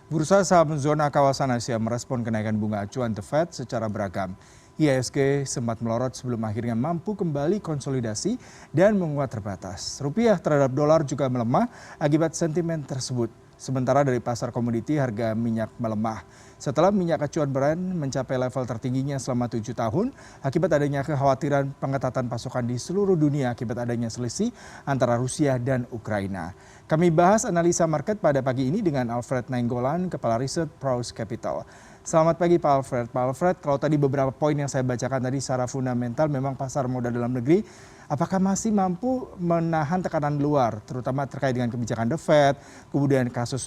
Bursa saham zona kawasan Asia merespon kenaikan bunga acuan The Fed secara beragam. IHSG sempat melorot sebelum akhirnya mampu kembali konsolidasi dan menguat terbatas. Rupiah terhadap dolar juga melemah akibat sentimen tersebut. Sementara dari pasar komoditi harga minyak melemah. Setelah minyak acuan Brent mencapai level tertingginya selama 7 tahun akibat adanya kekhawatiran pengetatan pasokan di seluruh dunia akibat adanya selisih antara Rusia dan Ukraina. Kami bahas analisa market pada pagi ini dengan Alfred Nainggolan, Kepala Riset Praus Capital. Selamat pagi Pak Alfred. Pak Alfred, kalau tadi beberapa poin yang saya bacakan tadi secara fundamental memang pasar modal dalam negeri, apakah masih mampu menahan tekanan luar, terutama terkait dengan kebijakan The Fed, kemudian kasus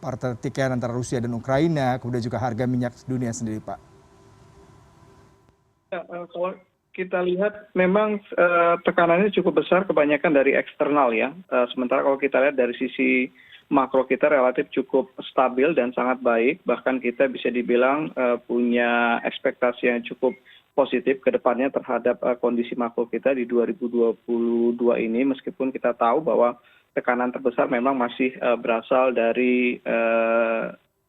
pertikaian antara Rusia dan Ukraina, kemudian juga harga minyak dunia sendiri Pak? Ya, kalau kita lihat memang tekanannya cukup besar kebanyakan dari eksternal ya. Sementara kalau kita lihat dari sisi makro kita relatif cukup stabil dan sangat baik. Bahkan kita bisa dibilang punya ekspektasi yang cukup positif ke depannya terhadap kondisi makro kita di 2022 ini. Meskipun kita tahu bahwa tekanan terbesar memang masih berasal dari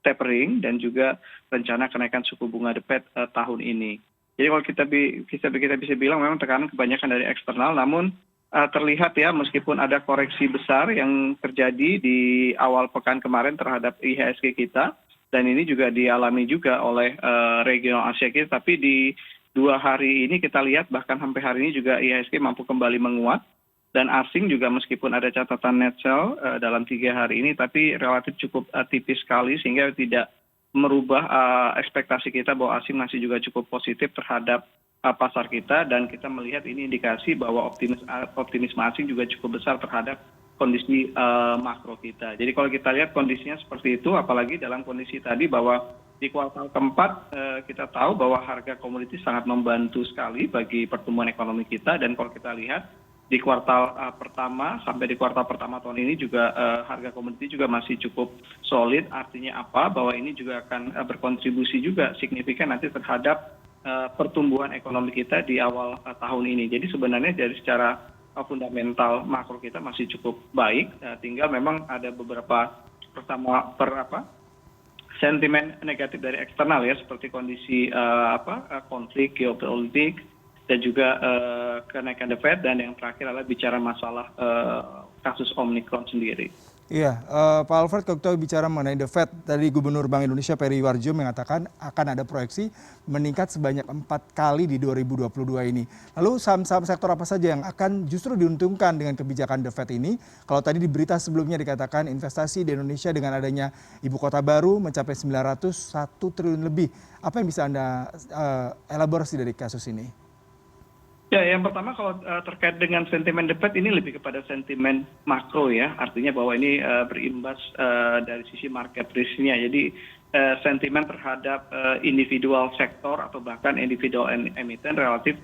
tapering dan juga rencana kenaikan suku bunga The Fed tahun ini. Jadi kalau kita bisa bilang memang tekanan kebanyakan dari eksternal, namun terlihat ya meskipun ada koreksi besar yang terjadi di awal pekan kemarin terhadap IHSG kita, dan ini juga dialami juga oleh regional Asia kita, tapi di 2 hari ini kita lihat bahkan sampai hari ini juga IHSG mampu kembali menguat, dan asing juga meskipun ada catatan net sell dalam 3 hari ini, tapi relatif cukup tipis sekali sehingga tidak merubah ekspektasi kita bahwa asing masih juga cukup positif terhadap pasar kita, dan kita melihat ini indikasi bahwa optimisme asing juga cukup besar terhadap kondisi makro kita. Jadi kalau kita lihat kondisinya seperti itu, apalagi dalam kondisi tadi bahwa di kuartal keempat kita tahu bahwa harga komoditi sangat membantu sekali bagi pertumbuhan ekonomi kita, dan kalau kita lihat di kuartal pertama sampai di kuartal pertama tahun ini juga harga komoditi juga masih cukup solid. Artinya apa? Bahwa ini juga akan berkontribusi juga signifikan nanti terhadap pertumbuhan ekonomi kita di awal tahun ini. Jadi sebenarnya dari secara fundamental makro kita masih cukup baik. Tinggal memang ada beberapa sentimen negatif dari eksternal ya, seperti kondisi konflik geopolitik dan juga kenaikan The Fed, dan yang terakhir adalah bicara masalah kasus Omicron sendiri. Iya, Pak Alfred, kalau kita bicara mengenai The Fed, tadi Gubernur Bank Indonesia Peri Warjio mengatakan akan ada proyeksi meningkat sebanyak 4 kali di 2022 ini. Lalu saham-saham sektor apa saja yang akan justru diuntungkan dengan kebijakan The Fed ini? Kalau tadi di berita sebelumnya dikatakan investasi di Indonesia dengan adanya ibu kota baru mencapai 901 triliun lebih. Apa yang bisa Anda elaborasi dari kasus ini? Ya, yang pertama kalau terkait dengan sentimen The Fed ini lebih kepada sentimen makro ya, artinya bahwa ini berimbas dari sisi market risk-nya. Jadi sentimen terhadap individual sektor atau bahkan individual emiten relatif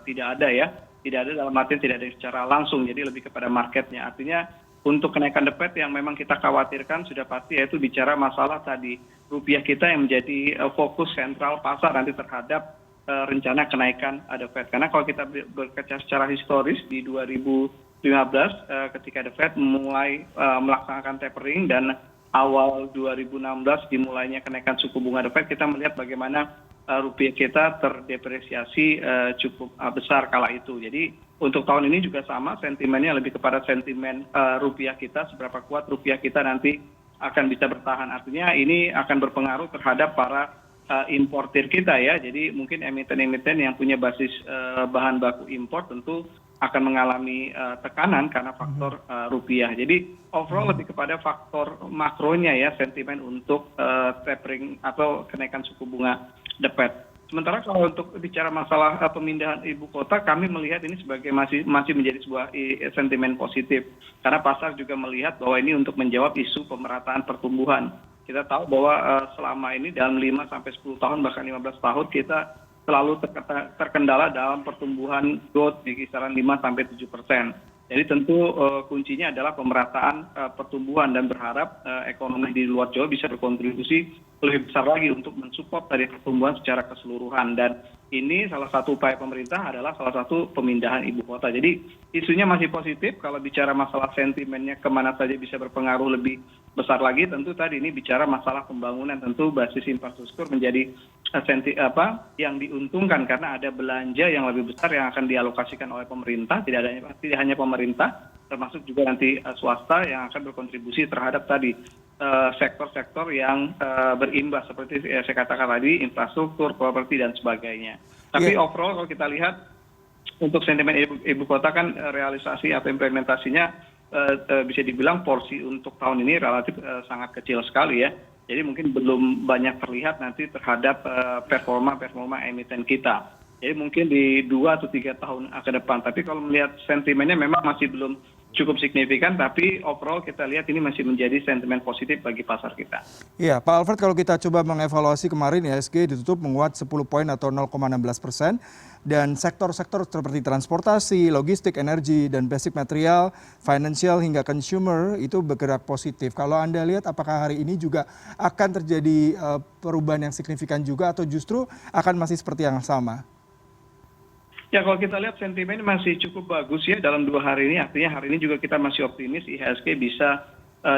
tidak ada ya, tidak ada dalam artian tidak ada secara langsung, jadi lebih kepada marketnya. Artinya untuk kenaikan The Fed yang memang kita khawatirkan sudah pasti yaitu bicara masalah tadi rupiah kita yang menjadi fokus sentral pasar nanti terhadap rencana kenaikan The Fed. Karena kalau kita berkaca secara historis di 2015 ketika The Fed mulai melaksanakan tapering dan awal 2016 dimulainya kenaikan suku bunga The Fed, kita melihat bagaimana rupiah kita terdepresiasi cukup besar kala itu. Jadi untuk tahun ini juga sama, sentimennya lebih kepada sentimen rupiah kita, seberapa kuat rupiah kita nanti akan bisa bertahan. Artinya ini akan berpengaruh terhadap para importir kita ya. Jadi mungkin emiten-emiten yang punya basis bahan baku impor tentu akan mengalami tekanan karena faktor rupiah. Jadi overall lebih kepada faktor makronya ya, sentimen untuk tapering atau kenaikan suku bunga The Fed. Sementara kalau untuk bicara masalah pemindahan ibu kota, kami melihat ini sebagai masih menjadi sebuah sentimen positif, karena pasar juga melihat bahwa ini untuk menjawab isu pemerataan pertumbuhan. Kita tahu bahwa selama ini dalam 5 sampai 10 tahun bahkan 15 tahun kita selalu terkendala dalam pertumbuhan growth di kisaran 5 sampai 7%. Jadi tentu kuncinya adalah pemerataan pertumbuhan dan berharap ekonomi di luar Jawa bisa berkontribusi lebih besar lagi untuk mensupport dari pertumbuhan secara keseluruhan. Dan ini salah satu upaya pemerintah adalah salah satu pemindahan ibu kota. Jadi isunya masih positif. Kalau bicara masalah sentimennya kemana saja bisa berpengaruh lebih besar lagi, tentu tadi ini bicara masalah pembangunan, tentu basis infrastruktur menjadi yang diuntungkan karena ada belanja yang lebih besar yang akan dialokasikan oleh pemerintah, tidak hanya pemerintah, termasuk juga nanti swasta yang akan berkontribusi terhadap tadi sektor-sektor yang berimbas seperti saya katakan tadi, infrastruktur, properti dan sebagainya. Tapi overall kalau kita lihat untuk sentimen ibu kota kan realisasi atau implementasinya bisa dibilang porsi untuk tahun ini relatif sangat kecil sekali ya. Jadi mungkin belum banyak terlihat nanti terhadap performa emiten kita. Jadi mungkin di 2 atau 3 tahun ke depan. Tapi kalau melihat sentimennya memang masih belum cukup signifikan, tapi overall kita lihat ini masih menjadi sentimen positif bagi pasar kita. Iya, Pak Alfred, kalau kita coba mengevaluasi kemarin IHSG ditutup menguat 10 poin atau 0,16%, dan sektor-sektor seperti transportasi, logistik, energi, dan basic material, financial hingga consumer itu bergerak positif. Kalau Anda lihat apakah hari ini juga akan terjadi perubahan yang signifikan juga atau justru akan masih seperti yang sama? Ya, kalau kita lihat sentimen masih cukup bagus ya dalam 2 hari ini. Artinya hari ini juga kita masih optimis IHSG bisa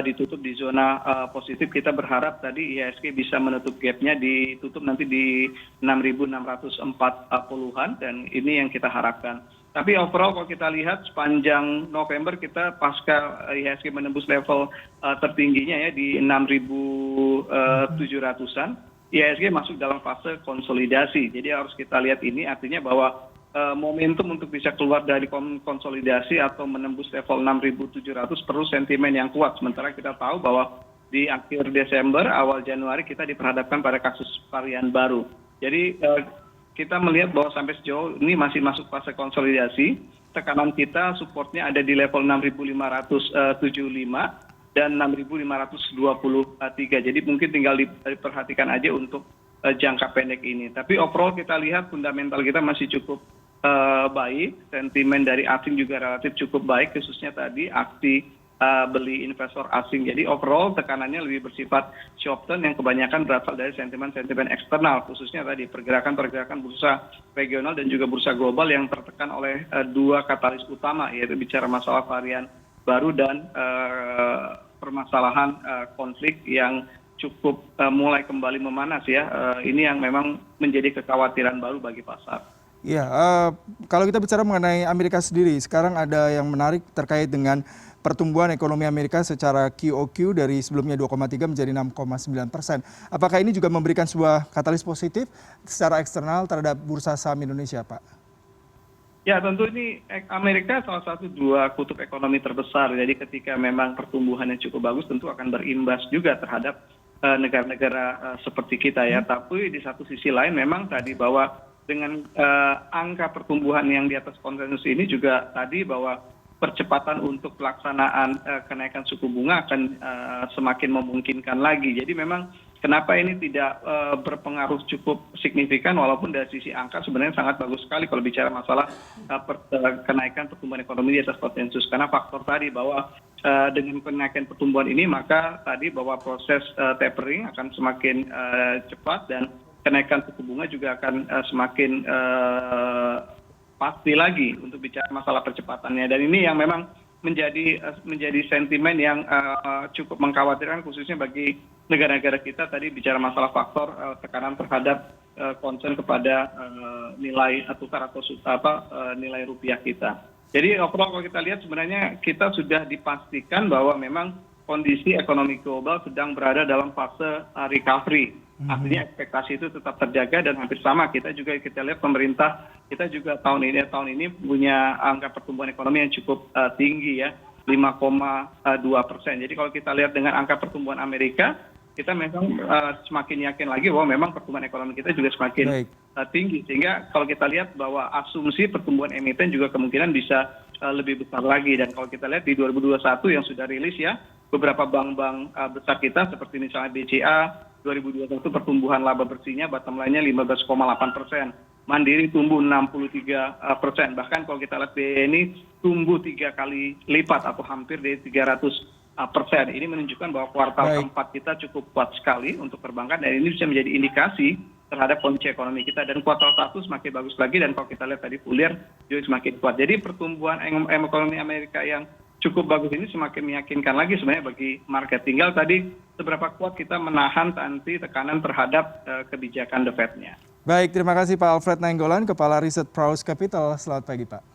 ditutup di zona positif. Kita berharap tadi IHSG bisa menutup gapnya, ditutup nanti di 6.640-an, dan ini yang kita harapkan. Tapi overall kalau kita lihat sepanjang November kita pasca IHSG menembus level tertingginya ya di 6.700-an, IHSG masuk dalam fase konsolidasi. Jadi harus kita lihat ini artinya bahwa momentum untuk bisa keluar dari konsolidasi atau menembus level 6.700 perlu sentimen yang kuat. Sementara kita tahu bahwa di akhir Desember, awal Januari kita diperhadapkan pada kasus varian baru. Jadi kita melihat bahwa sampai sejauh ini masih masuk fase konsolidasi. Tekanan kita supportnya ada di level 6.575 dan 6.523. Jadi mungkin tinggal diperhatikan aja untuk jangka pendek ini. Tapi overall kita lihat fundamental kita masih cukup baik, sentimen dari asing juga relatif cukup baik, khususnya tadi aksi beli investor asing. Jadi overall tekanannya lebih bersifat short term yang kebanyakan berasal dari sentimen-sentimen eksternal, khususnya tadi pergerakan-pergerakan bursa regional dan juga bursa global yang tertekan oleh 2 katalis utama, yaitu bicara masalah varian baru dan permasalahan konflik yang cukup mulai kembali memanas ya. Ini yang memang menjadi kekhawatiran baru bagi pasar. Ya, kalau kita bicara mengenai Amerika sendiri, sekarang ada yang menarik terkait dengan pertumbuhan ekonomi Amerika secara QOQ dari sebelumnya 2,3 menjadi 6,9%. Apakah ini juga memberikan sebuah katalis positif secara eksternal terhadap bursa saham Indonesia, Pak? Ya, tentu ini Amerika salah satu 2 kutub ekonomi terbesar. Jadi ketika memang pertumbuhannya cukup bagus, tentu akan berimbas juga terhadap negara-negara seperti kita ya. Tapi di satu sisi lain memang tadi bahwa dengan angka pertumbuhan yang di atas konsensus ini juga tadi bahwa percepatan untuk pelaksanaan kenaikan suku bunga akan semakin memungkinkan lagi. Jadi memang kenapa ini tidak berpengaruh cukup signifikan walaupun dari sisi angka sebenarnya sangat bagus sekali kalau bicara masalah kenaikan pertumbuhan ekonomi di atas konsensus. Karena faktor tadi bahwa dengan kenaikan pertumbuhan ini maka tadi bahwa proses tapering akan semakin cepat dan kenaikan suku bunga juga akan semakin pasti lagi untuk bicara masalah percepatannya. Dan ini yang memang menjadi sentimen yang cukup mengkhawatirkan khususnya bagi negara-negara kita tadi bicara masalah faktor tekanan terhadap concern kepada nilai tukar atau nilai rupiah kita. Jadi overall kalau kita lihat sebenarnya kita sudah dipastikan bahwa memang kondisi ekonomi global sedang berada dalam fase recovery. Artinya ekspektasi itu tetap terjaga dan hampir sama. Kita lihat pemerintah kita juga tahun ini punya angka pertumbuhan ekonomi yang cukup tinggi ya, 5,2%. Jadi kalau kita lihat dengan angka pertumbuhan Amerika, kita memang semakin yakin lagi bahwa memang pertumbuhan ekonomi kita juga semakin tinggi. Sehingga kalau kita lihat bahwa asumsi pertumbuhan emiten juga kemungkinan bisa lebih besar lagi. Dan kalau kita lihat di 2021 yang sudah rilis ya, beberapa bank-bank besar kita seperti misalnya BCA, 2021 pertumbuhan laba bersihnya bottom line-nya 15,8%. Mandiri tumbuh 63%. Bahkan kalau kita lihat BI ini tumbuh 3 kali lipat atau hampir dari 300%. Ini menunjukkan bahwa kuartal keempat kita cukup kuat sekali untuk perbankan dan ini bisa menjadi indikasi terhadap kondisi ekonomi kita, dan kuartal 1 semakin bagus lagi, dan kalau kita lihat tadi full year juga semakin kuat. Jadi pertumbuhan ekonomi Amerika yang cukup bagus ini semakin meyakinkan lagi sebenarnya bagi market. Tinggal tadi seberapa kuat kita menahan nanti tekanan terhadap kebijakan The Fed-nya. Baik, terima kasih Pak Alfred Nainggolan, Kepala Riset Praus Capital. Selamat pagi Pak.